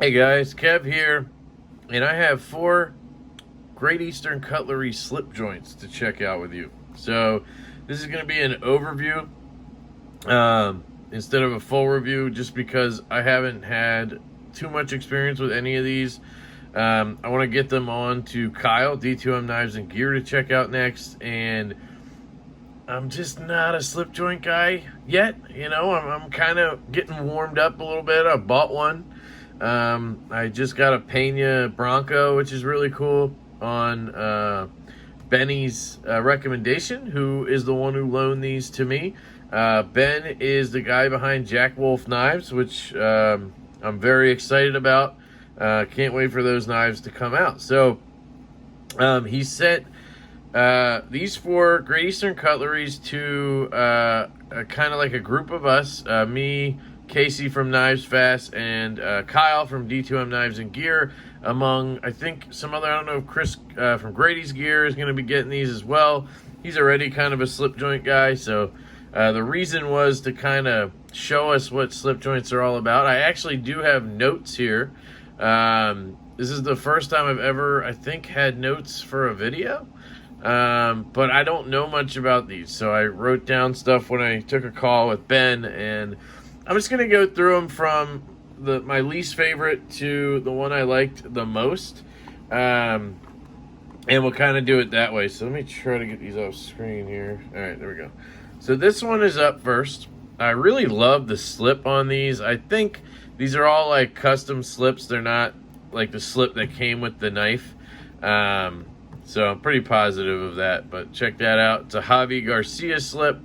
Hey guys, Kev here, and I have 4 Great Eastern Cutlery slip joints to check out with you. So this is going to be an overview instead of a full review, just because I haven't had too much experience with any of these. I want to get them on to Kyle, D2M Knives and Gear, to check out next, and I'm just not a slip joint guy yet. I'm kind of getting warmed up a little bit. I bought one. I just got a Pena Bronco, which is really cool, on Benny's recommendation, who is the one who loaned these to me. Ben is the guy behind Jack Wolf Knives, which I'm very excited about. Can't wait for those knives to come out. So he sent these 4 Great Eastern Cutleries to kind of like a group of us, me, Casey from Knives Fast, and Kyle from D2M Knives and Gear, among, I think, some other, I don't know if Chris from Grady's Gear is going to be getting these as well. He's already kind of a slip joint guy, so the reason was to kind of show us what slip joints are all about. I actually do have notes here. This is the first time I've ever, I think, had notes for a video. But I don't know much about these, so I wrote down stuff when I took a call with Ben, and I'm just going to go through them from my least favorite to the one I liked the most, and we'll kind of do it that way. So let me try to get these off screen here. All right, there we go. So this one is up first. I really love the slip on these. I think these are all like custom slips. They're not like the slip that came with the knife. So I'm pretty positive of that, but check that out. It's a Javi Garcia slip.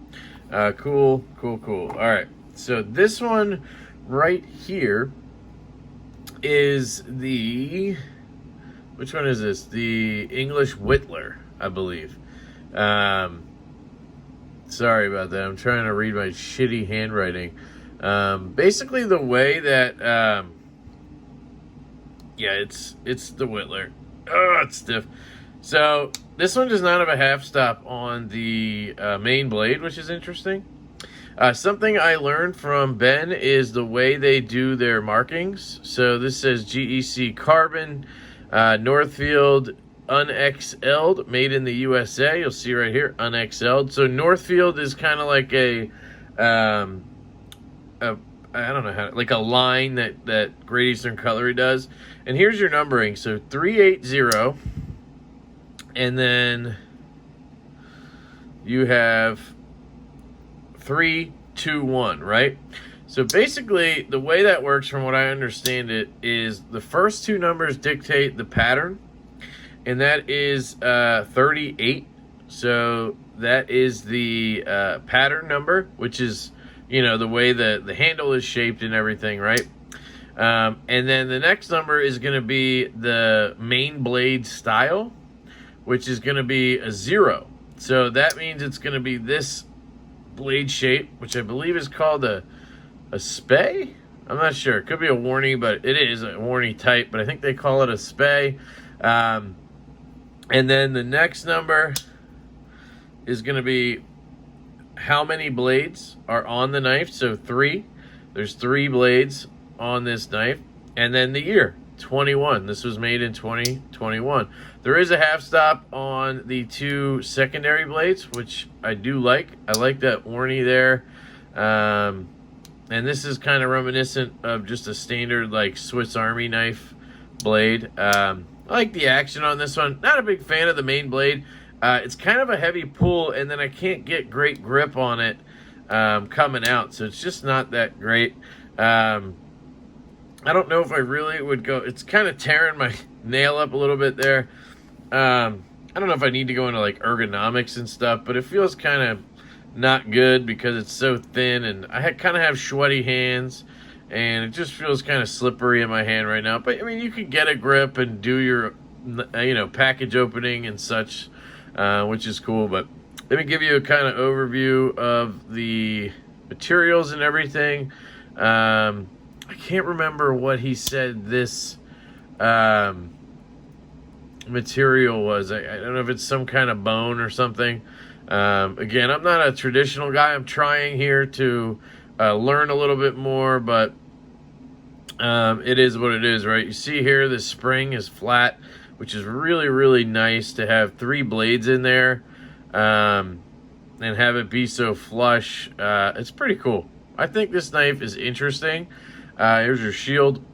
Cool. All right. So this one right here is which one is this? The English Whittler, I believe. Sorry about that. I'm trying to read my shitty handwriting. Basically the way that, it's the Whittler. Oh, it's stiff. So this one does not have a half stop on the main blade, which is interesting. Something I learned from Ben is the way they do their markings. So this says GEC Carbon, Northfield unXL'd, made in the USA. You'll see right here, unXL'd. So Northfield is kind of like I don't know how, like a line that Great Eastern Cutlery does. And here's your numbering. So 380, and then you have 321, right? So basically, the way that works, from what I understand it, is the first 2 numbers dictate the pattern, and that is 38. So that is the pattern number, which is, the way the handle is shaped and everything, right? And then the next number is going to be the main blade style, which is going to be a 0. So that means it's going to be this blade shape, which I believe is called a spay. I'm not sure. It could be a warney, but it is a warney type, but I think they call it a spay. And then the next number is going to be how many blades are on the knife. So 3. There's 3 blades on this knife. And then the year, 21. This was made in 2021. There is a half stop on the 2 secondary blades, which I do like. I like that warney there. And this is kind of reminiscent of just a standard like Swiss Army knife blade. I like the action on this one. Not a big fan of the main blade. It's kind of a heavy pull, and then I can't get great grip on it coming out. So it's just not that great. I don't know if I really would go. It's kind of tearing my nail up a little bit there. I don't know if I need to go into like ergonomics and stuff, but it feels kind of not good because it's so thin, and I kind of have sweaty hands, and it just feels kind of slippery in my hand right now. But I mean, you can get a grip and do your, package opening and such, which is cool. But let me give you a kind of overview of the materials and everything. I can't remember what he said this material was. I don't know if it's some kind of bone or something. Again, I'm not a traditional guy. I'm trying here to learn a little bit more, but It is what it is, right? You see here, the spring is flat, which is really, really nice to have 3 blades in there, and have it be so flush. It's pretty cool. I think this knife is interesting. Here's your shield,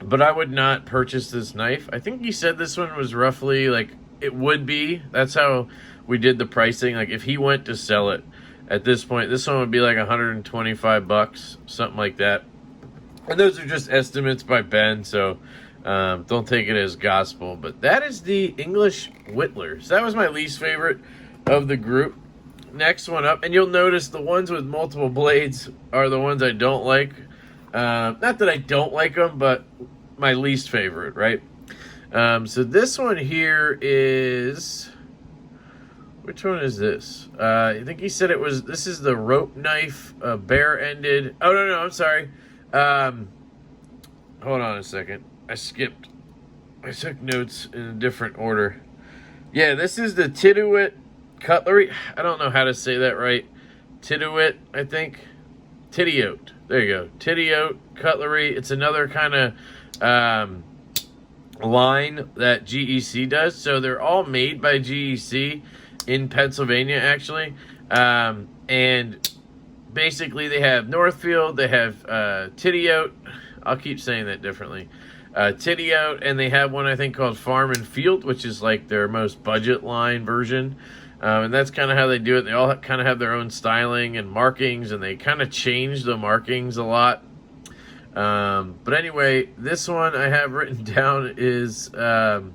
but I would not purchase this knife. I think he said this one was roughly like it would be. That's how we did the pricing. Like if he went to sell it at this point, this one would be like 125 bucks, something like that. And those are just estimates by Ben, so don't take it as gospel. But that is the English Whittlers. That was my least favorite of the group. Next one up, and you'll notice the ones with multiple blades are the ones I don't like. Not that I don't like them, but my least favorite, right? So this one here is... Which one is this? I think he said it was... This is the rope knife, bare-ended... Oh, no, I'm sorry. Hold on a second. I skipped. I took notes in a different order. Yeah, this is the Tituit cutlery. I don't know how to say that right. Tituit, I think. Titiote. There you go. Titiote cutlery. It's another kind of line that GEC does. So they're all made by GEC in Pennsylvania, actually. And basically they have Northfield, they have Titiote. I'll keep saying that differently. Titiote, and they have one I think called Farm and Field, which is like their most budget line version. And that's kind of how they do it. They all kind of have their own styling and markings, and they kind of change the markings a lot. But anyway, this one I have written down is the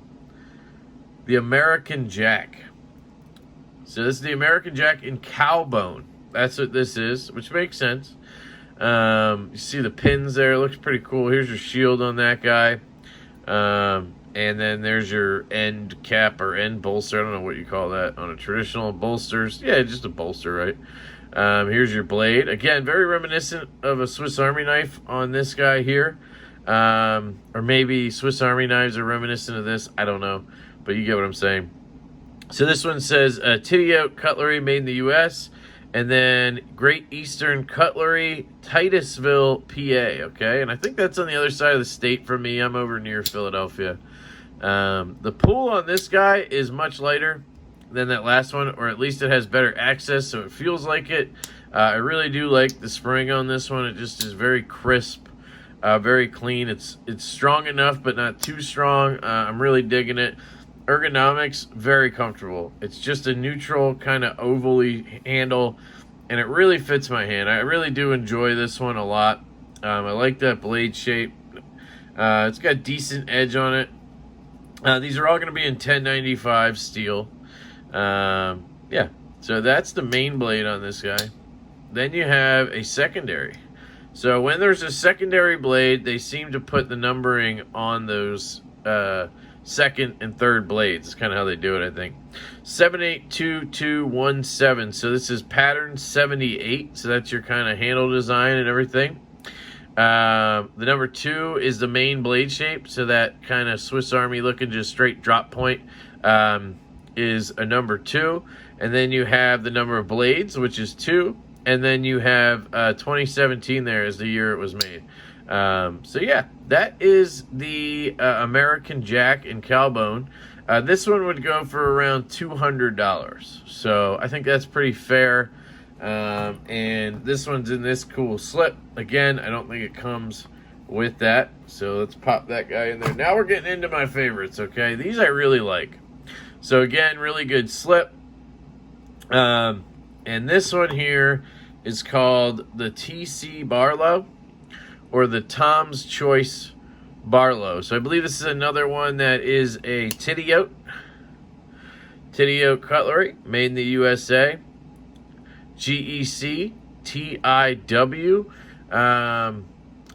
American Jack. So this is the American Jack in cowbone. That's what this is, which makes sense. You see the pins there. It looks pretty cool. Here's your shield on that guy. And then there's your end cap or end bolster. I don't know what you call that on a traditional bolsters. Yeah, just a bolster, right? Here's your blade. Again, very reminiscent of a Swiss Army knife on this guy here. Or maybe Swiss Army knives are reminiscent of this. I don't know. But you get what I'm saying. So this one says Titiote Cutlery made in the U.S., and then Great Eastern Cutlery, Titusville, PA, okay? And I think that's on the other side of the state from me. I'm over near Philadelphia. The pull on this guy is much lighter than that last one, or at least it has better access, so it feels like it. I really do like the spring on this one. It just is very crisp, very clean. It's strong enough, but not too strong. I'm really digging it. Ergonomics, very comfortable. It's just a neutral kind of ovally handle, and it really fits my hand. I really do enjoy this one a lot. I like that blade shape. It's got decent edge on it. These are all going to be in 1095 steel. Yeah, so that's the main blade on this guy. Then you have a secondary. So when there's a secondary blade, they seem to put the numbering on those second and third blades. It's kind of how they do it, I think. 782217. So this is pattern 78. So that's your kind of handle design and everything. The number 2 is the main blade shape. So that kind of Swiss Army looking just straight drop point is a number 2. And then you have the number of blades, which is 2. And then you have 2017 there as the year it was made. So yeah, that is the American Jack in cowbone. This one would go for around $200. So I think that's pretty fair. And this one's in this cool slip. Again, I don't think it comes with that. So let's pop that guy in there. Now we're getting into my favorites, okay? These I really like. So again, really good slip. And this one here is called the TC Barlow, or the Tom's Choice Barlow. So I believe this is another one that is a Titiote cutlery, made in the USA. GEC TIW,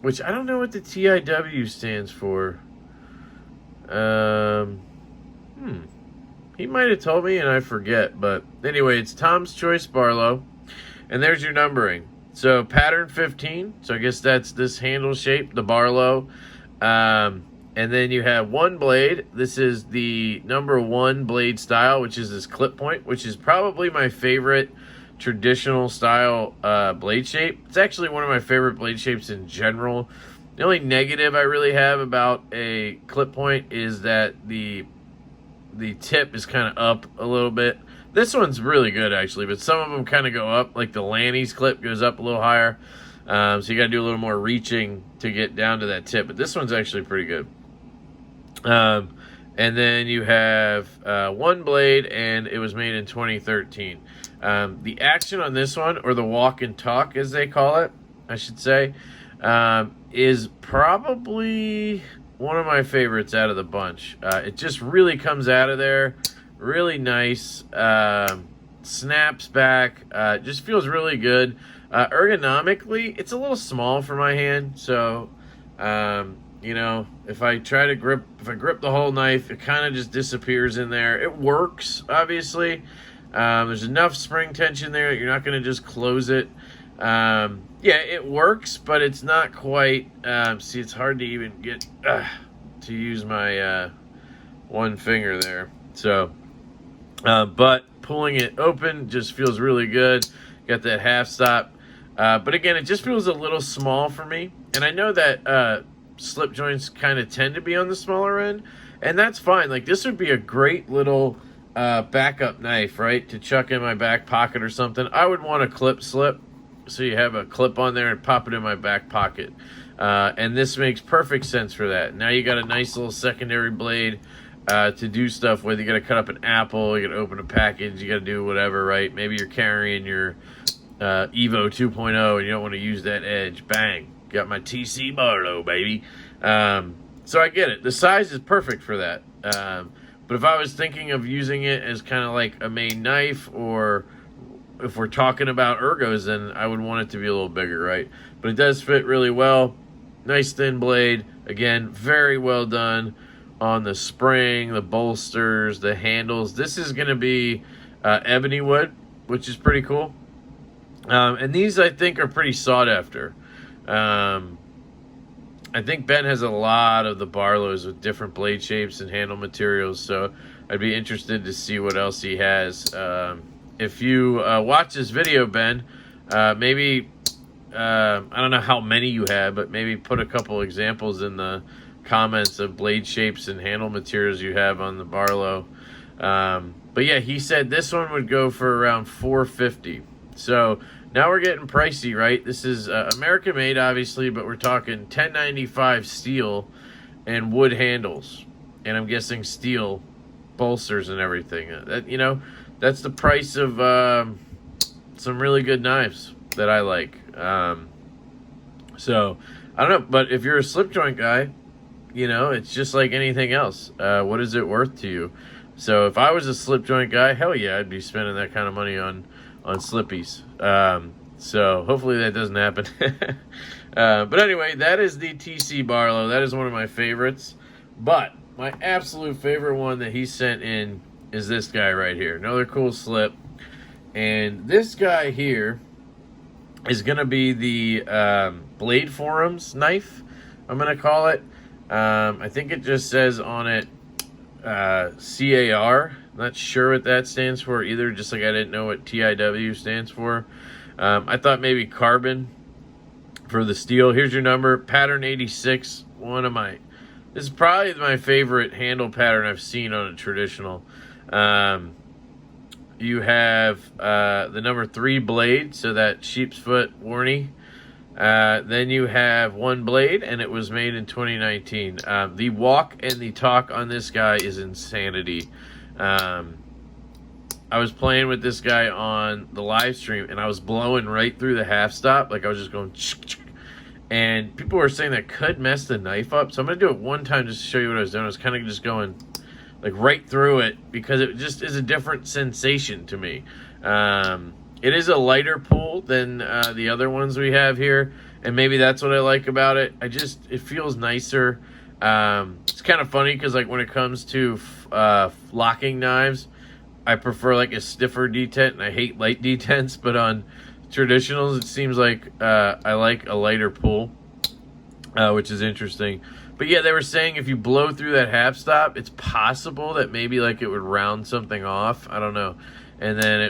which I don't know what the TIW stands for. He might have told me and I forget, but anyway, it's Tom's Choice Barlow, and there's your numbering. So pattern 15, so I guess that's this handle shape, the Barlow. And then you have one blade. This is the number 1 blade style, which is this clip point, which is probably my favorite traditional style blade shape. It's actually one of my favorite blade shapes in general. The only negative I really have about a clip point is that the tip is kind of up a little bit. This one's really good, actually, but some of them kind of go up. Like the Lanny's clip goes up a little higher. So you got to do a little more reaching to get down to that tip. But this one's actually pretty good. And then you have one blade, and it was made in 2013. The action on this one, or the walk and talk as they call it, I should say, is probably one of my favorites out of the bunch. It just really comes out of there really nice, snaps back, just feels really good. Ergonomically, it's a little small for my hand, so you know, if I grip the whole knife, it kind of just disappears in there. It works, obviously. There's enough spring tension there that you're not going to just close it. Yeah, it works, but it's not quite. See, it's hard to even get to use my one finger there. So, but pulling it open just feels really good. Got that half stop. But again, it just feels a little small for me. And I know that slip joints kind of tend to be on the smaller end, and that's fine. Like, this would be a great little backup knife, right, to chuck in my back pocket or something. I would want a clip slip, so you have a clip on there and pop it in my back pocket. And this makes perfect sense for that. Now you got a nice little secondary blade to do stuff with. You got to cut up an apple, you got to open a package, you got to do whatever, right? Maybe you're carrying your Evo 2.0 and you don't want to use that edge. Bang. Got my TC Barlow, baby. So I get it. The size is perfect for that. But if I was thinking of using it as kind of like a main knife, or if we're talking about ergos, then I would want it to be a little bigger, right? But it does fit really well. Nice thin blade. Again, very well done on the spring, the bolsters, the handles. This is going to be ebony wood, which is pretty cool. And these, I think, are pretty sought after. I think Ben has a lot of the Barlows with different blade shapes and handle materials, so I'd be interested to see what else he has. If you watch this video, Ben, maybe, I don't know how many you have, but maybe put a couple examples in the comments of blade shapes and handle materials you have on the Barlow. But yeah, he said this one would go for around $450. So now we're getting pricey, right? This is American made, obviously, but we're talking $10.95 steel and wood handles, and I'm guessing steel bolsters and everything. That, you know, that's the price of some really good knives that I like. So I don't know, but if you're a slip joint guy, you know, it's just like anything else. What is it worth to you? So if I was a slip joint guy, hell yeah, I'd be spending that kind of money on slippies. So hopefully that doesn't happen. But anyway, that is the TC Barlow. That is one of my favorites. But my absolute favorite one that he sent in is this guy right here. Another cool slip. And this guy here is going to be the Blade Forums knife, I'm going to call it. I think it just says on it CAR. Not sure what that stands for either, just like I didn't know what TIW stands for. I thought maybe carbon for the steel. Here's your number, pattern 86. This is probably my favorite handle pattern I've seen on a traditional. You have the number 3 blade, so that sheep's foot warney. Then you have one blade, and it was made in 2019. The walk and the talk on this guy is insanity. I was playing with this guy on the live stream, and I was blowing right through the half stop. Like, I was just going, and people were saying that could mess the knife up. So I'm going to do it one time just to show you what I was doing. I was kind of just going like right through it, because it just is a different sensation to me. It is a lighter pull than the other ones we have here, and maybe that's what I like about it. It feels nicer. It's kind of funny because, like, when it comes to locking knives, I prefer like a stiffer detent, and I hate light detents. But on traditionals, it seems like I like a lighter pull, which is interesting. But yeah, they were saying if you blow through that half stop, it's possible that maybe like it would round something off. I don't know. And then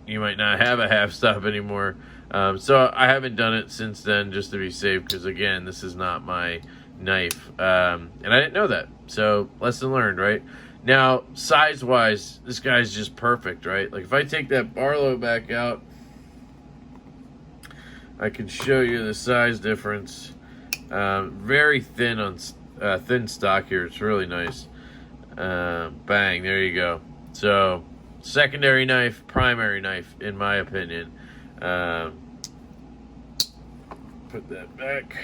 you might not have a half stop anymore. So I haven't done it since then, just to be safe, because again, this is not my knife, and I didn't know that. So lesson learned, right? Now, size-wise, this guy's just perfect, right? Like if I take that Barlow back out, I can show you the size difference. Very thin on thin stock here. It's really nice. Bang, there you go. So secondary knife, primary knife, in my opinion. Put that back.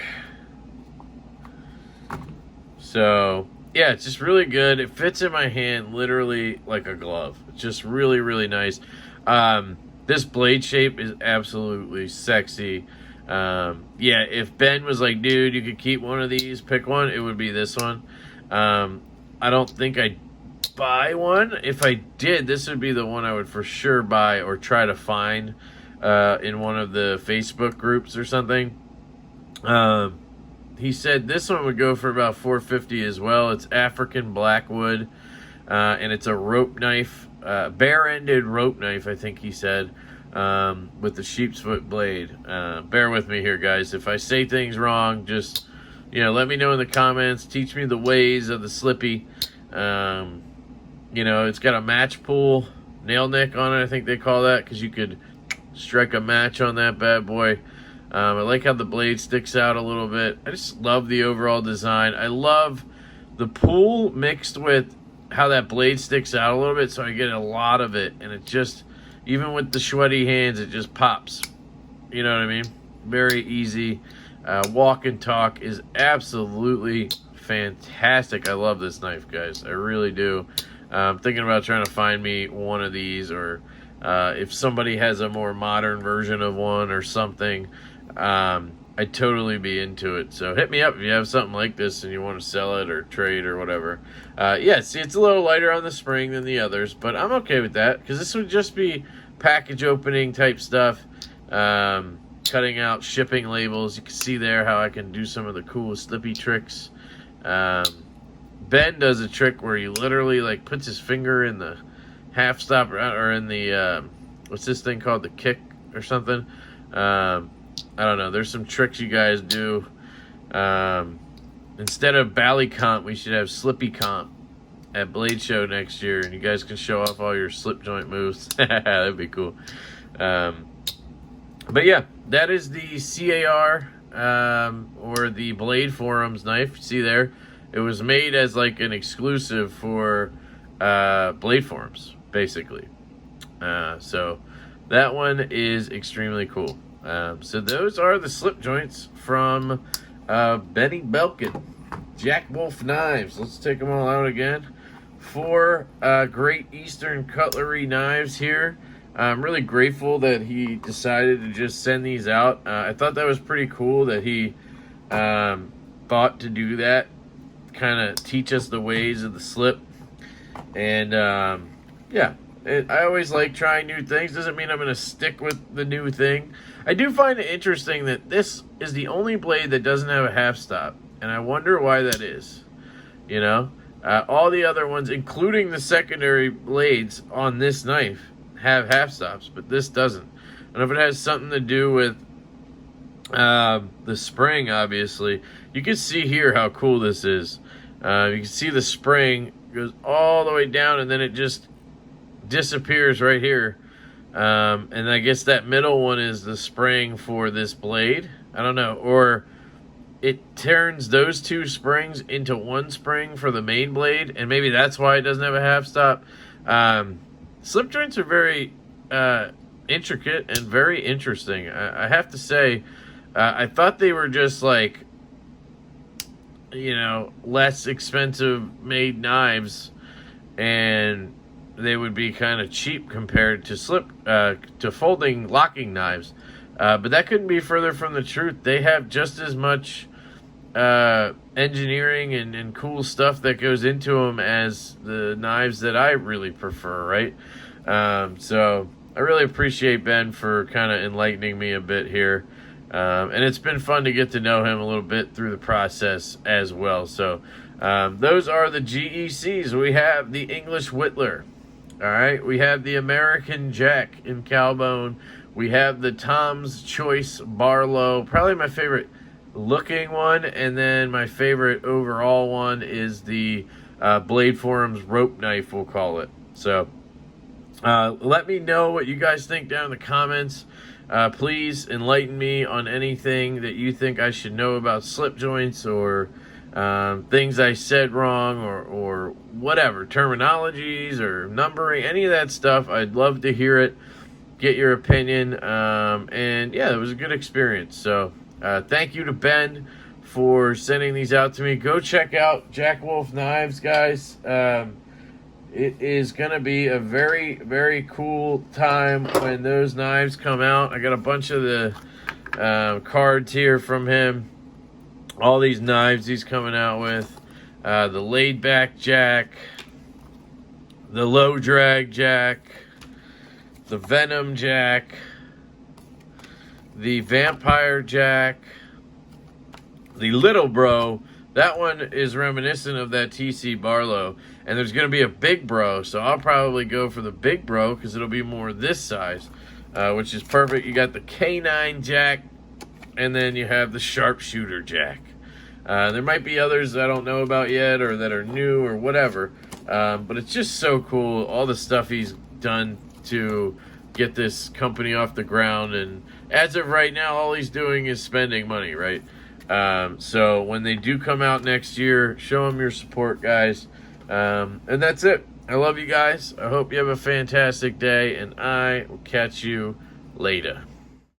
So yeah, it's just really good. It fits in my hand literally like a glove. It's just really, really nice. This blade shape is absolutely sexy. Yeah, if Ben was like, dude, you could keep one of these, pick one, it would be this one. I don't think I'd buy one. If I did, this would be the one I would for sure buy or try to find in one of the Facebook groups or something. He said this one would go for about $450 as well. It's African Blackwood, and it's a rope knife, bare-ended rope knife, I think he said, with the sheep's foot blade. Bear with me here, guys. If I say things wrong, just, let me know in the comments. Teach me the ways of the slippy. It's got a match pull, nail nick on it, I think they call that, because you could strike a match on that bad boy. I like how the blade sticks out a little bit. I just love the overall design. I love the pull mixed with how that blade sticks out a little bit, so I get a lot of it. And it just, even with the sweaty hands, it just pops. You know what I mean? Very easy. Walk and talk is absolutely fantastic. I love this knife, guys. I really do. I'm thinking about trying to find me one of these, or if somebody has a more modern version of one or something. I'd totally be into it. So hit me up if you have something like this and you want to sell it or trade or whatever. Yeah, see, it's a little lighter on the spring than the others, but I'm okay with that because this would just be package opening type stuff, cutting out shipping labels. You can see there how I can do some of the cool slippy tricks. Ben does a trick where he literally like puts his finger in the half stop or in the what's this thing called, the kick or something. I don't know. There's some tricks you guys do. Instead of Bally Comp, we should have Slippy Comp at Blade Show next year, and you guys can show off all your slip joint moves. That'd be cool. But yeah, that is the CAR or the Blade Forums knife. See there? It was made as like an exclusive for Blade Forums, basically. So that one is extremely cool. So those are the slip joints from Benny Belkin, Jack Wolf Knives. Let's take them all out again. 4 Great Eastern Cutlery knives here. I'm really grateful that he decided to just send these out. I thought that was pretty cool that he thought to do that, kind of teach us the ways of the slip. And yeah, I always like trying new things. Doesn't mean I'm going to stick with the new thing. I do find it interesting that this is the only blade that doesn't have a half stop, and I wonder why that is. All the other ones, including the secondary blades on this knife, have half stops, but this doesn't. I don't know if it has something to do with the spring, obviously. You can see here how cool this is. You can see the spring goes all the way down, and then it just disappears right here. And I guess that middle one is the spring for this blade. I don't know. Or it turns those 2 springs into one spring for the main blade, and maybe that's why it doesn't have a half stop. Slip joints are very intricate and very interesting. I have to say, I thought they were just like, less expensive made knives, and they would be kind of cheap compared to to folding locking knives. But that couldn't be further from the truth. They have just as much engineering and cool stuff that goes into them as the knives that I really prefer, right? So I really appreciate Ben for kind of enlightening me a bit here. And it's been fun to get to know him a little bit through the process as well. So those are the GECs. We have the English Whittler. All right, we have the American Jack in Cowbone We have the Tom's Choice Barlow, probably my favorite looking one, and then my favorite overall one is the Blade Forums rope knife, we'll call it. So let me know what you guys think down in the comments. Please enlighten me on anything that you think I should know about slip joints, or things I said wrong, or whatever, terminologies or numbering, any of that stuff. I'd love to hear it, get your opinion, and yeah, it was a good experience. So thank you to Ben for sending these out to me. Go check out Jack Wolf Knives, guys. It is going to be a very, very cool time when those knives come out. I got a bunch of the cards here from him. All these knives he's coming out with. The laid back jack. The low drag jack. The venom jack. The vampire jack. The little bro. That one is reminiscent of that TC Barlow. And there's going to be a big bro, so I'll probably go for the big bro because it'll be more this size, which is perfect. You got the K9 jack, and then you have the sharpshooter jack. There might be others I don't know about yet, or that are new or whatever, but it's just so cool, all the stuff he's done to get this company off the ground. And as of right now, all he's doing is spending money, right? So when they do come out next year, show them your support, guys. And that's it. I love you guys. I hope you have a fantastic day, and I will catch you later.